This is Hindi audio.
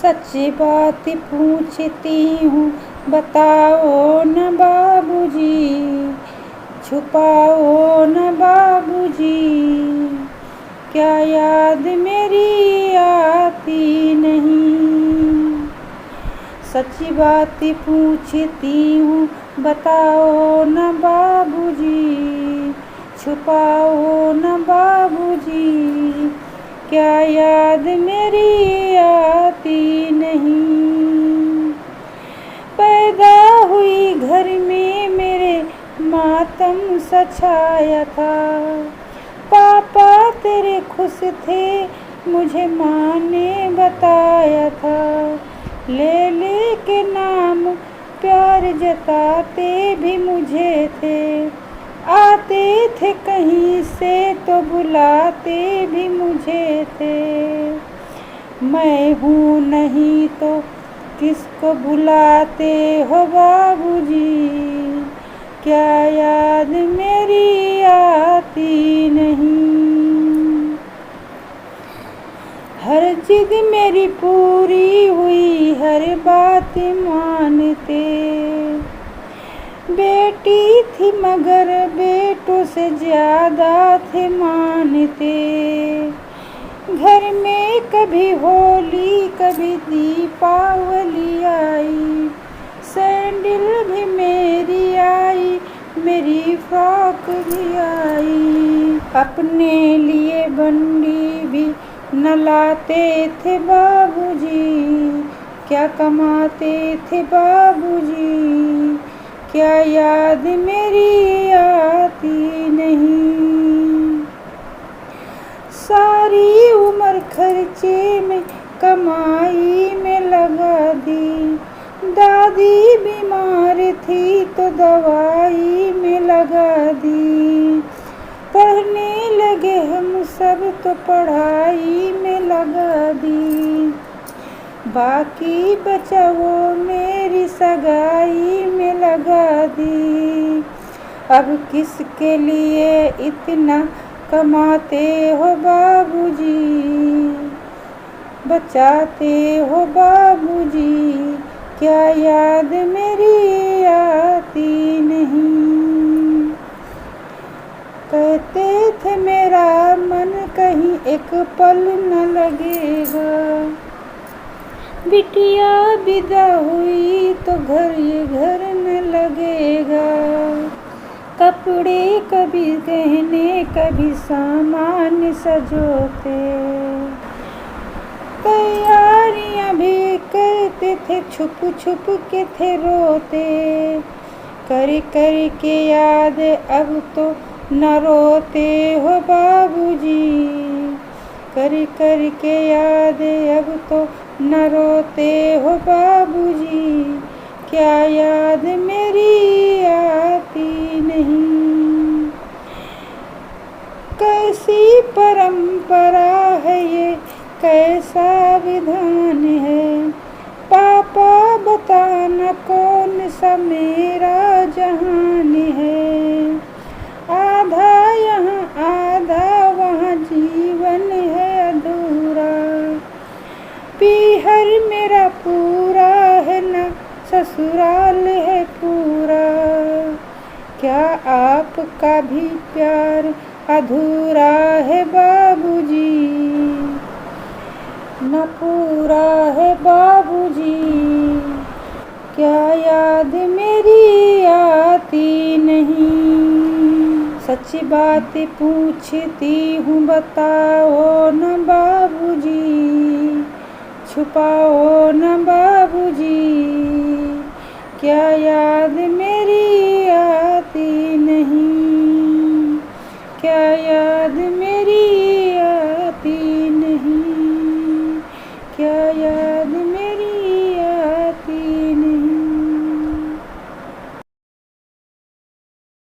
सच्ची बात पूछती हूँ बताओ न बाबूजी, छुपाओ न बाबूजी, क्या याद मेरी आती नहीं। सच्ची बात पूछती हूँ बताओ न बाबूजी, छुपाओ न बाबूजी, क्या याद मेरी आती नहीं। पैदा हुई घर में मेरे मातम सा छाया था, पापा तेरे खुश थे मुझे माँ ने बताया था। ले के नाम प्यार जताते भी मुझे थे, आते थे कहीं से तो बुलाते भी मुझे थे। मैं हूँ नहीं तो किसको बुलाते हो बाबूजी, क्या याद मेरी आती नहीं। हर जिद मेरी पूरी हुई हर बात मानते, बेटी थी मगर बेटों से ज़्यादा थे मानते। घर में कभी होली कभी दीपावली आई, सैंडल भी मेरी आई मेरी फ्रॉक भी आई। अपने लिए बंडी भी न लाते थे बाबूजी, क्या कमाते थे बाबूजी, क्या याद मेरी आती नहीं। सारी उम्र खर्चे में कमाई में लगा दी, दादी बीमार थी तो दवाई में लगा दी। पढ़ने लगे हम सब तो पढ़ाई में लगा दी, बाकी बचा वो मेरी सगाई में लगा दी। अब किसके लिए इतना कमाते हो बाबूजी, बचाते हो बाबूजी, क्या याद मेरी आती नहीं। कहते थे मेरा मन कहीं एक पल न लगेगा, बिटिया विदा हुई तो घर ये घर न लगेगा। कपड़े कभी गहने कभी सामान सजोते, तैयारियां भी करते थे छुप छुप के थे रोते। कर कर के याद अब तो न रोते हो बाबूजी, कर कर के याद अब तो न रोते हो बाबूजी, क्या याद मेरी आती नहीं। कैसी परंपरा है ये कैसा विधान है, पापा बताना कौन सा मेरा जहान है। आधा यहाँ आधा वहाँ जीवन है अधूरा, पीहर मेरा पूरा है ना ससुराल है पूरा, क्या आपका भी प्यार अधूरा है बाबूजी, न पूरा है बाबूजी, क्या याद मेरी आती नहीं। सच्ची बात पूछती हूँ बताओ न बाबूजी, छुपाओ न बाबूजी, क्या याद